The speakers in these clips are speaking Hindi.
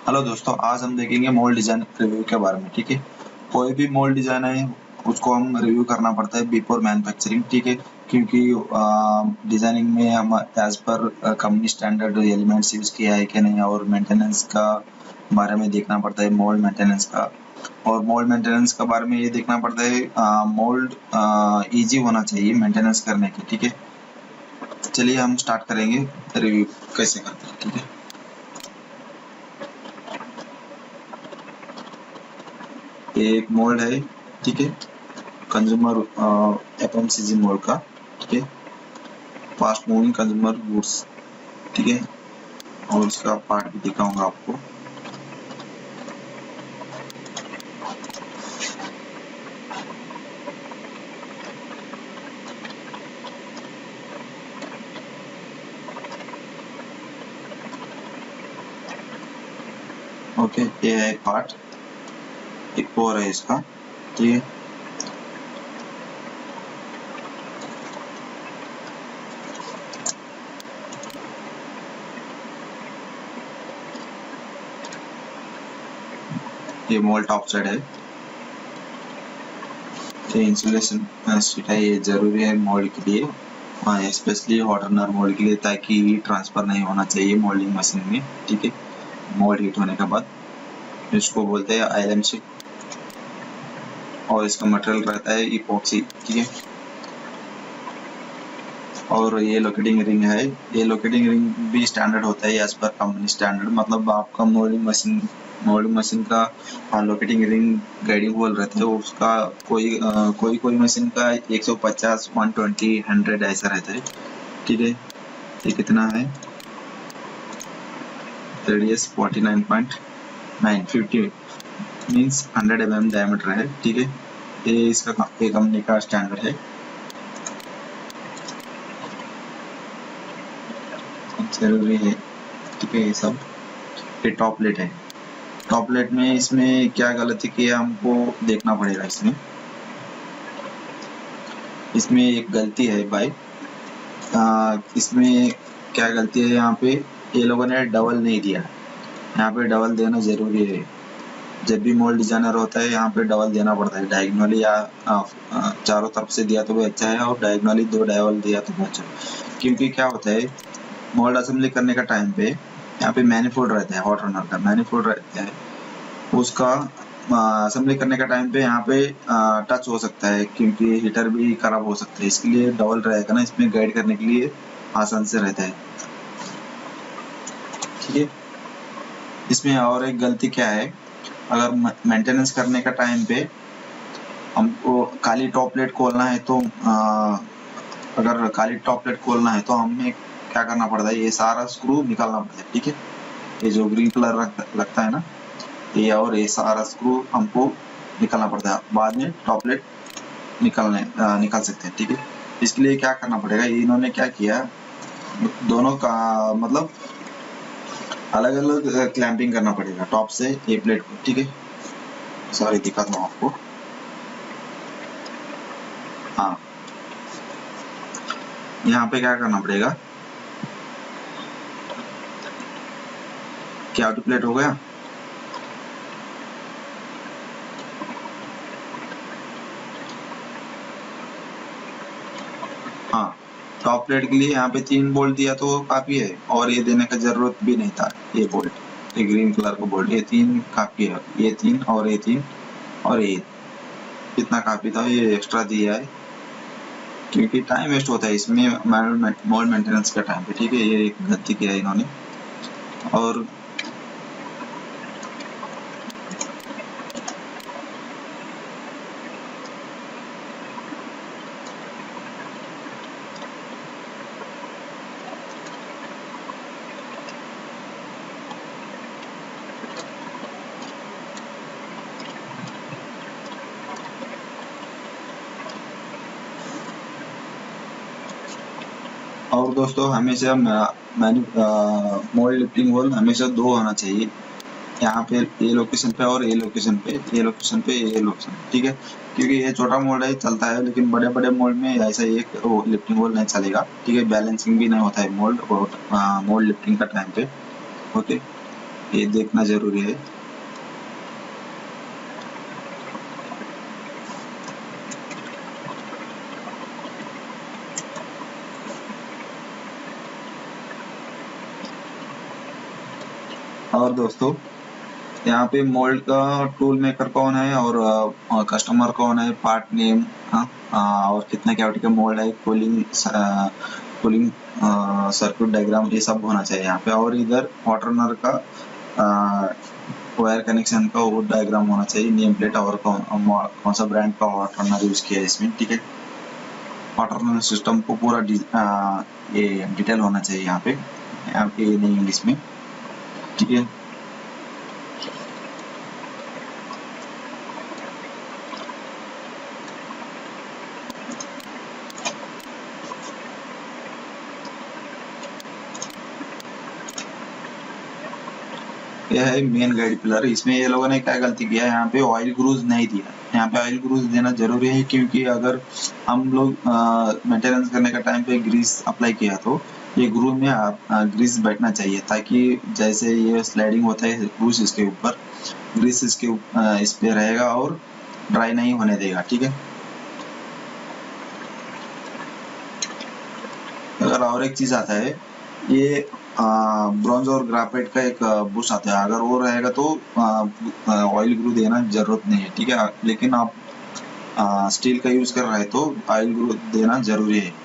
हेलो दोस्तों, आज हम देखेंगे मोल्ड डिजाइन रिव्यू के बारे में। ठीक है, कोई भी मोल्ड डिजाइन है उसको हम रिव्यू करना पड़ता है बिफोर मैन्युफैक्चरिंग। ठीक है, क्योंकि डिजाइनिंग में हम as per company standard elements use किया है कि नहीं, और मेंटेनेंस का बारे में देखना पड़ता है, मोल्ड मेंटेनेंस का। और मोल्ड मेंटेनेंस के बारे में ये देखना पड़ता है मोल्ड इजी होना चाहिए मेंटेनेंस करने के। ठीक है, चलिए हम स्टार्ट करेंगे रिव्यू कैसे करते हैं। ठीक है, ये एक मोल्ड है। ठीक है, कंज्यूमर एफएमसीजी मोड का। ठीक है, फास्ट मूविंग कंज्यूमर गुड्स। ठीक है, और इसका पार्ट भी दिखाऊंगा आपको। ओके, ये है एक पार्ट, एक और है इसका। ठीक है, ये मोल्ड टॉप साइड है। ये इंसुलेशन शीट है, ये जरूरी है मोल्ड के लिए, स्पेशली हॉट रनर मोल्ड के लिए, ताकि हीट ट्रांसफर नहीं होना चाहिए मोल्डिंग मशीन में। ठीक है, मोल्ड हीट होने के बाद इसको बोलते हैं आईएलएम शीट, और इसका मटेरियल रहता है इपॉक्सी। ठीक है, और ये लोकेटिंग रिंग है। ये लोकेटिंग रिंग भी स्टैंडर्ड होता है एज पर कंपनी स्टैंडर्ड। मतलब आपका मोल्डिंग मशीन का लोकेटिंग रिंग गाइडिंग होल रहता है उसका। कोई मशीन का 150, 120, 100 ऐसा रहता है। ठीक है, ये कितना है, रेडियस 49.950 मीन्स 100 mm डायमीटर है। ठीक है, ये इसका कंपनी का स्टैंडर्ड है, जरूरी है। ठीक है, ये सब। ये टॉप प्लेट है। टॉप प्लेट में इसमें क्या गलती की है हमको देखना पड़ेगा। इसमें एक गलती है भाई। इसमें क्या गलती है, यहाँ पे ये लोगों ने डबल नहीं दिया। यहाँ पे डबल देना जरूरी है। जब भी मोल्ड डिजाइनर होता है यहाँ पे डबल देना पड़ता है, डायगोनली या चारों तरफ से दिया तो भी अच्छा है, और डायगोनली 2 डबल दिया तो भी अच्छा है। क्योंकि क्या होता है, मोल्ड असेंबली करने का टाइम पे यहाँ पे मैनिफोल्ड रहता है, हॉट रनर का मैनिफोल्ड रहता है, उसका असेंबली करने का टाइम पे यहाँ पे टच हो सकता है, क्योंकि हीटर भी खराब हो सकता है। इसके लिए डबल रहेगा ना, इसमें गाइड करने के लिए आसान से रहता है। ठीक है, इसमें और एक गलती क्या है, अगर मेंटेनेंस करने का टाइम पे हमको खाली टॉप प्लेट खोलना है तो अगर खाली टॉप प्लेट खोलना है तो हमें क्या करना पड़ता है, ये सारा स्क्रू निकालना पड़ता है। ठीक है, ये जो ग्रीन कलर लगता है ना, ये और ये सारा स्क्रू हमको निकालना पड़ता है, बाद में टॉप प्लेट निकाल सकते हैं। ठीक है, इसके लिए क्या करना पड़ेगा, इन्होंने क्या किया, दोनों का मतलब अलग अलग क्लैंपिंग करना पड़ेगा टॉप से ये प्लेट को। ठीक है, सॉरी दिखाता हूँ आपको। हाँ, यहाँ पे क्या करना पड़ेगा, क्या प्लेट हो गया। हाँ, टॉप प्लेट के लिए यहाँ पे 3 बोल्ट दिया तो काफी है, और ये देने का जरूरत भी नहीं था। ये बोल्ट, ये ग्रीन कलर का बोल्ट, ये 3 काफी है। ये 3 और ये 3 और ये इतना काफी था, ये एक्स्ट्रा दिया है क्योंकि टाइम वेस्ट होता है इसमें मोल्ड मेंटेनेंस का टाइम पे। ठीक है, ये एक गलती किया है इन्होंने। और दोस्तों, हमेशा मोल्ड लिफ्टिंग होल हमेशा 2 होना चाहिए, यहाँ पे ये लोकेशन पे और ये लोकेशन पे, ये लोकेशन पे, ये लोकेशन। ठीक है, क्योंकि ये छोटा मोल्ड है चलता है, लेकिन बड़े बड़े मोल्ड में ऐसा एक लिफ्टिंग होल नहीं चलेगा। ठीक है, बैलेंसिंग भी नहीं होता है मोल्ड लिफ्टिंग का टाइम पे। ओके, ये देखना जरूरी है। और दोस्तों यहाँ पे मोल्ड का टूल मेकर कौन है और कस्टमर कौन है, पार्ट नेम, और कितना कैविटी का मोल्ड है, कूलिंग सर्किट डायग्राम, ये सब होना चाहिए यहाँ पे। और इधर वाटरनर का वायर कनेक्शन का वो डायग्राम होना चाहिए, नेम प्लेट और कौन सा ब्रांड का वाटरनर यूज किया है इसमें, ठीक है। वाटरनर सिस्टम को पूरा ये डिटेल होना चाहिए यहाँ पे नहीं इंग्लिश में, ठीक है। यह है मेन गाइड पिलर। इसमें ये लोगों ने क्या गलती किया है, यहाँ पे ऑयल ग्रूज नहीं दिया। यहाँ पे ऑयल ग्रूज देना जरूरी है, क्योंकि अगर हम लोग मेंटेनेंस करने का टाइम पे ग्रीस अप्लाई किया तो ये ग्रूव में ग्रीस बैठना चाहिए, ताकि जैसे ये स्लाइडिंग होता है ग्रूस इसके ऊपर, ग्रीस इस पे रहेगा और ड्राई नहीं होने देगा, ठीक है। अगर और एक चीज आता है, ये ब्रॉन्ज और ग्राफाइट का एक बुश आता है, अगर वो रहेगा तो ऑयल ग्रू देना जरूरत नहीं है, ठीक है। लेकिन आप स्टील का यूज कर रहे हैं तो ऑयल ग्रू देना जरूरी है।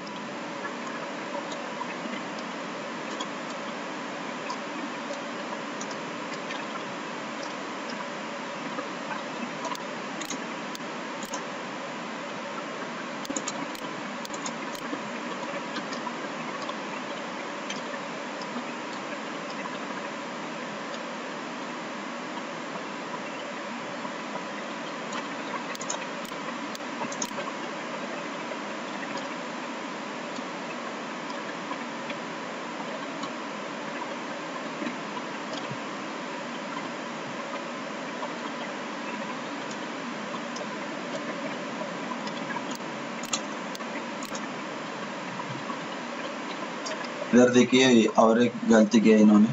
इधर देखिए और एक गलती किया इन्होंने,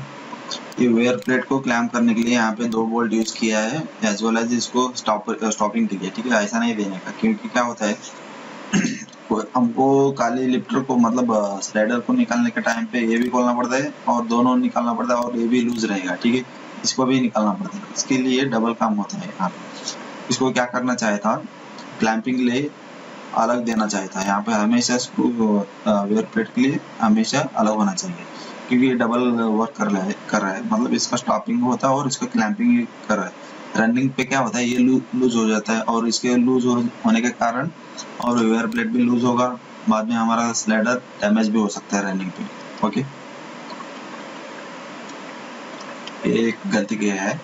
ये वेयर प्लेट को क्लैम्प करने के लिए यहाँ पे 2 बोल्ट यूज किया है, एज वेल एज इसको स्टॉपिंग के लिए, ठीक है। ऐसा नहीं देने का, क्योंकि क्या होता है हमको काली लिफ्टर को मतलब स्लाइडर को निकालने के टाइम पे ये भी खोलना पड़ता है और दोनों निकालना पड़ता है, और ये भी लूज रहेगा, ठीक है। इसको भी निकालना पड़ता है, इसके लिए डबल काम होता है यहाँ पे। इसको क्या करना चाहिए था, क्लैंपिंग ले अलग देना चाहिए था। यहाँ पे हमेशा स्क्रू वेयर प्लेट के लिए हमेशा अलग होना चाहिए, क्योंकि ये डबल वर्क कर रहा है, मतलब इसका स्टॉपिंग होता है और इसका क्लैंपिंग कर रहा है। रनिंग पे क्या होता है, ये लूज हो जाता है, और इसके लूज होने के कारण और वेयर प्लेट भी लूज होगा, बाद में हमारा स्लाइडर डैमेज भी हो सकता है रनिंग पे, ओके। ये एक गलती किया है।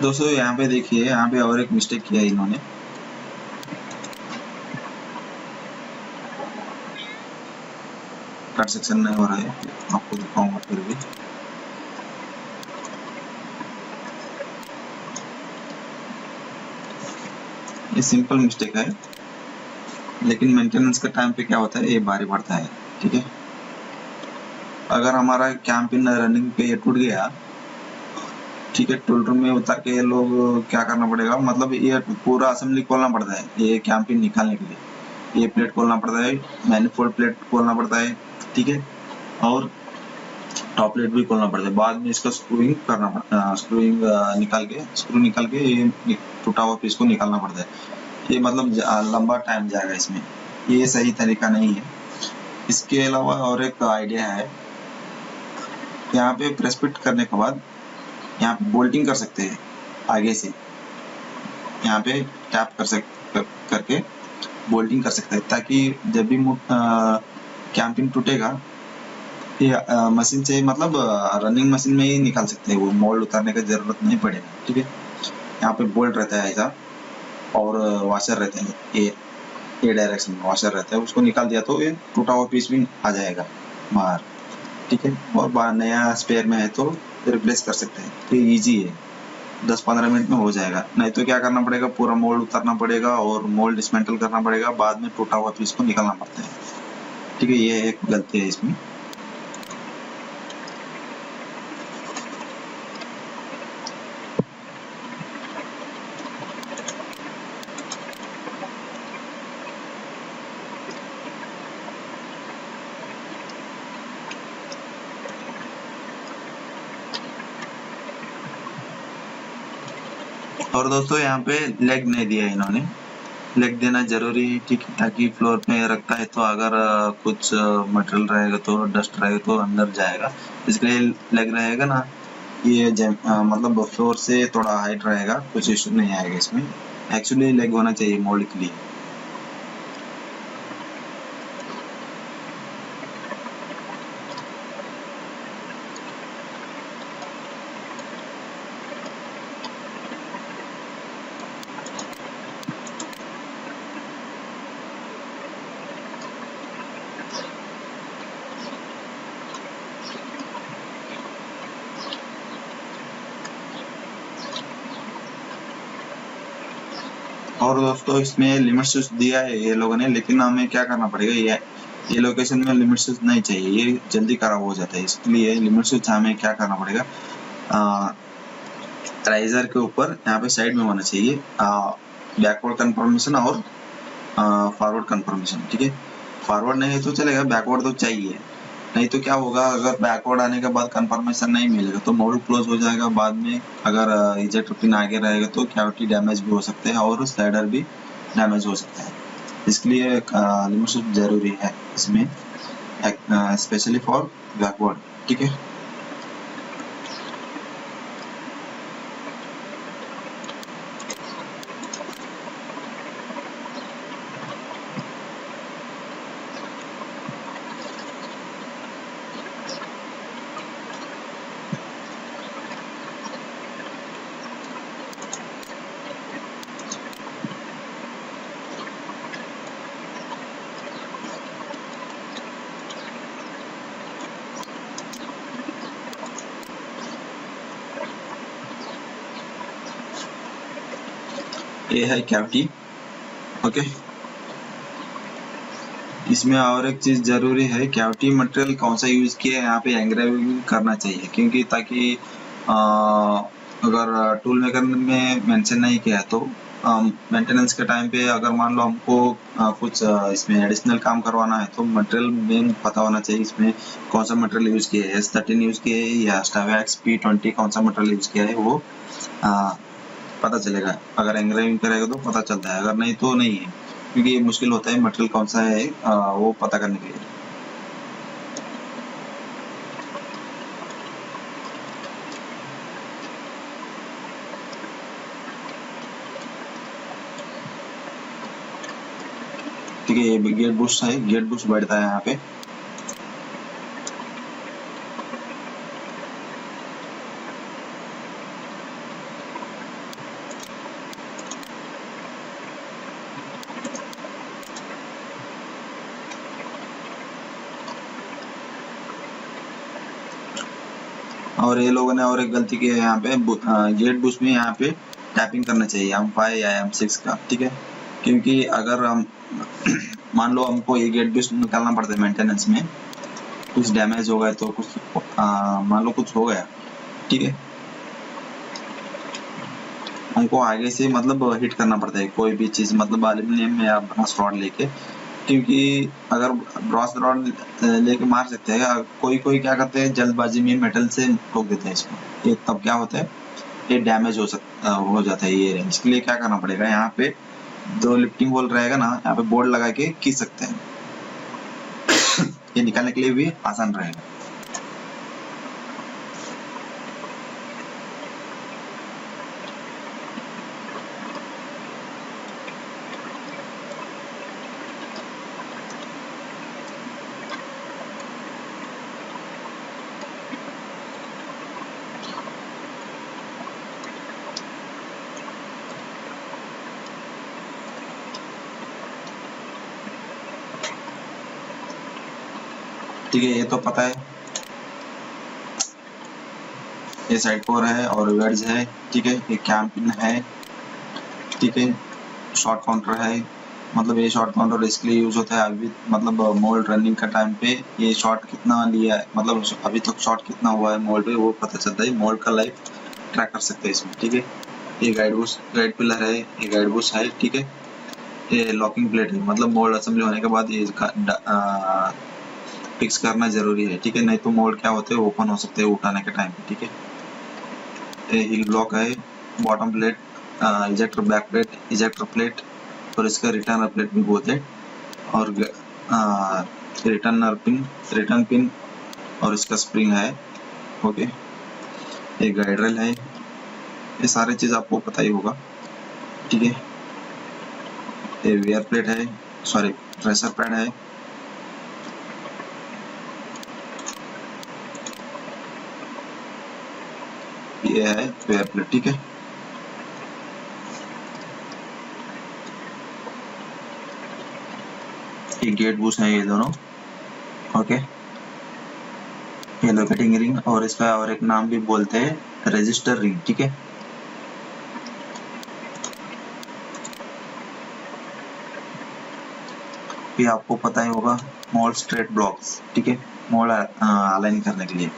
दोस्तों यहाँ पे देखिए, यहाँ पे और एक मिस्टेक किया है इन्होंने। कट सेक्शन नहीं हो रहा है, आपको दिखाऊंगा फिर भी। ये सिंपल मिस्टेक है, लेकिन मेंटेनेंस के टाइम पे क्या होता है, ये भारी पड़ता है, ठीक है। अगर हमारा कैंप इन रनिंग पे ये टूट गया, ठीक है, टूल रूम में उतार के ये लोग क्या करना पड़ेगा, मतलब ये पूरा असेंबली खोलना पड़ता है ये कैंप इन निकालने के लिए। ये प्लेट खोलना पड़ता है, मैनिफोल्ड प्लेट खोलना पड़ता है, ठीक है। और टॉपलेट भी खोलना पड़ता है, बाद में इसका स्क्रूइंग करना पड़ता, स्क्रूइंग निकाल के ये टूटा हुआ पीस को निकालना पड़ता है। ये मतलब लंबा टाइम जाएगा इसमें, ये सही तरीका नहीं है। इसके अलावा और एक आइडिया है, यहाँ पे प्रेस फिट करने के बाद यहाँ पे बोल्टिंग कर सकते हैं आगे से, यहाँ पे टैप करके बोल्टिंग कर सकते हैं, ताकि जब भी कैंपिंग टूटेगा ये मशीन से, मतलब रनिंग मशीन में ही निकाल सकते हैं, वो मोल्ड उतारने की जरूरत नहीं पड़ेगा। ठीक है, यहाँ पे बोल्ट रहता है ऐसा, और वॉशर रहते हैं, ये डायरेक्शन में वॉशर रहता है, उसको निकाल दिया तो ये टूटा हुआ पीस भी आ जाएगा बाहर। ठीक है, और नया स्पेयर में है तो रिप्लेस कर सकते हैं। तो ये ईजी है, 10-15 मिनट में हो जाएगा। नहीं तो क्या करना पड़ेगा, पूरा मोल्ड उतारना पड़ेगा और मोल्ड डिसमेंटल करना पड़ेगा, बाद में टूटा हुआ पीस को निकालना पड़ता है। ठीक है, ये एक गलती है इसमें। और दोस्तों यहाँ पे लेग नहीं दिया इन्होंने, लेग देना जरूरी है। ठीक है, ताकि फ्लोर पे रखता है तो अगर कुछ मटेरियल रहेगा तो डस्ट रहेगा तो अंदर जाएगा, इसलिए लेग रहेगा ना, ये मतलब फ्लोर से थोड़ा हाइट रहेगा, कुछ इशू नहीं आएगा इसमें। एक्चुअली लेग होना चाहिए मोल्ड के लिए। और दोस्तों इसमें लिमिट स्विच दिया है ये लोगों ने, लेकिन हमें क्या करना पड़ेगा, ये लोकेशन में लिमिट स्विच नहीं चाहिए, ये जल्दी खराब हो जाता है। इसलिए लिमिट स्विच हमें क्या करना पड़ेगा, राइजर के ऊपर यहाँ पे साइड में होना चाहिए बैकवर्ड कंफर्मेशन और फॉरवर्ड कंफर्मेशन। ठीक है, फॉरवर्ड नहीं है तो चलेगा, बैकवर्ड तो चाहिए। नहीं तो क्या होगा, अगर बैकवर्ड आने के बाद कंफर्मेशन नहीं मिलेगा तो मोल्ड क्लोज हो जाएगा, बाद में अगर इजेक्टर पिन आगे रहेगा तो कैविटी डैमेज भी हो सकते हैं और स्लाइडर भी डैमेज हो सकता है। इसके लिए लिमिट स्विच जरूरी है इसमें, स्पेशली फॉर बैकवर्ड। ठीक है, ये है कैविटी। ओके, इसमें और एक चीज जरूरी है, कैविटी मटेरियल कौन सा यूज किया है यहाँ पे एंग्रेविंग करना चाहिए, क्योंकि ताकि अगर टूल मेकर में मेंशन नहीं किया है तो मेंटेनेंस के टाइम पे अगर मान लो हमको कुछ इसमें एडिशनल काम करवाना है तो मटेरियल मेन पता होना चाहिए, इसमें कौन सा मटेरियल यूज किया है, S13 यूज किया है या स्टावेक्स P20 कौन सा मटेरियल यूज किया है, वो पता चलेगा। अगर एंग्रेविंग करेगा तो पता चलता है, अगर नहीं तो नहीं है, क्योंकि ये मुश्किल होता है मटेरियल कौन सा है वो पता करने के लिए। ठीक है, ये गेट बूस्ट है, गेट बूस्ट बैठता है यहाँ पे। और ये लोगों ने और एक गलती की है यहाँ पे, गेट बूस्ट में यहाँ पे टैपिंग करना चाहिए M5 या M6 का। ठीक है, क्योंकि अगर हम मान लो हमको ये गेट बूस्ट निकालना पड़ता है मेंटेनेंस में, कुछ डैमेज हो गया तो कुछ मान लो कुछ हो गया, ठीक है, हमको आगे से मतलब हिट करना पड़ता है कोई भी चीज, मतलब एल्यूमिनियम या ब्रास रॉड लेके क्योंकि अगर ब्रॉस रॉड लेके मार सकते हैं, कोई कोई क्या करते हैं जल्दबाजी में मेटल से ठोक देते हैं इसको, ये तब क्या होता है, ये डैमेज हो जाता है ये। इसके लिए क्या करना पड़ेगा, यहाँ पे जो लिफ्टिंग बोल रहेगा ना, यहाँ पे बोर्ड लगा के खींच सकते हैं। ये निकालने के लिए भी आसान रहेगा। ठीक है, ये तो पता है, ये साइड कोर है और वेड्स है। ठीक है, ये कैम पिन है। ठीक है, शॉर्ट काउंटर है, मतलब ये शॉर्ट काउंटर इसके लिए यूज होता है अभी, मतलब मोल्ड रनिंग का टाइम पे ये शॉर्ट कितना लिया है, मतलब अभी तक शॉर्ट कितना हुआ है मोल्ड पे, वो पता चलता है। मोल्ड का लाइफ ट्रैक कर सकते हैं इसमें। ठीक है, ये गाइड पिलर है, ये गाइड बुश है। ठीक है, ये लॉकिंग प्लेट है, मतलब मोल्ड असेंबली होने के बाद ये फिक्स करना जरूरी है। ठीक है, नहीं तो मोल्ड क्या होते हैं, ओपन हो सकते हैं उठाने के टाइम पे। ठीक है, ये हिल ब्लॉक है, bottom plate, ejector back plate, ejector plate, और इसका रिटर्नर प्लेट भी बोलते हैं, और रिटर्न पिन और इसका स्प्रिंग है। ओके, ये गाइड रेल है, ये सारी चीज आपको पता ही होगा। ठीक है, ये वेयर प्लेट है, सॉरी प्रेशर पैड है। ये है वेयर प्लेट। ठीक है, ये गेट बूस्ट है, ये दोनों। ओके, ये लोकेटिंग रिंग, और इसका और एक नाम भी बोलते हैं रजिस्टर रिंग। ठीक है, ये आपको पता ही होगा, मोल्ड स्ट्रेट ब्लॉक्स। ठीक है, मोल्ड अलाइन करने के लिए।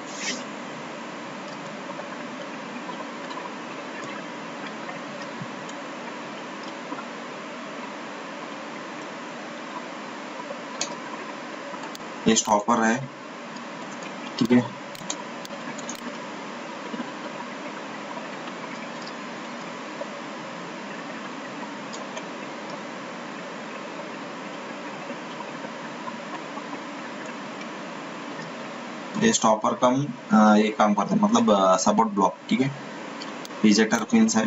ये स्टॉपर है। ठीक है, ये स्टॉपर कम ये काम करता है, मतलब सपोर्ट ब्लॉक। ठीक है, इजेक्टर पिंस है,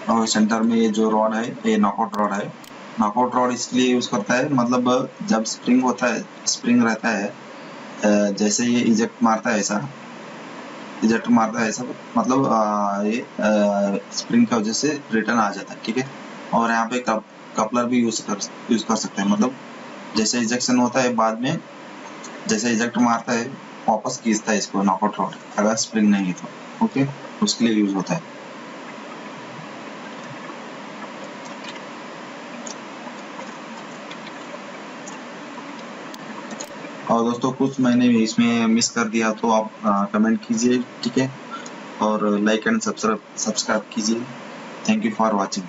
और सेंटर में ये जो रॉड है, ये नॉकआउट रॉड है। नॉकआउट रॉड इसलिए यूज करता है, मतलब जब स्प्रिंग होता है, स्प्रिंग रहता है, जैसे ये इजेक्ट मारता है ऐसा, मतलब ये स्प्रिंग की वजह से रिटर्न आ जाता है। ठीक है, और यहाँ पे कपलर भी यूज कर सकते हैं, मतलब जैसे इजेक्शन होता है बाद में, जैसे इजेक्ट मारता है वापस खींचता है इसको नॉकआउट रॉड, अगर स्प्रिंग नहीं है तो। ओके, उसके लिए यूज होता है। और दोस्तों कुछ मैंने इसमें मिस कर दिया तो आप कमेंट कीजिए। ठीक है, और लाइक एंड सब्सक्राइब कीजिए। Thank you for watching.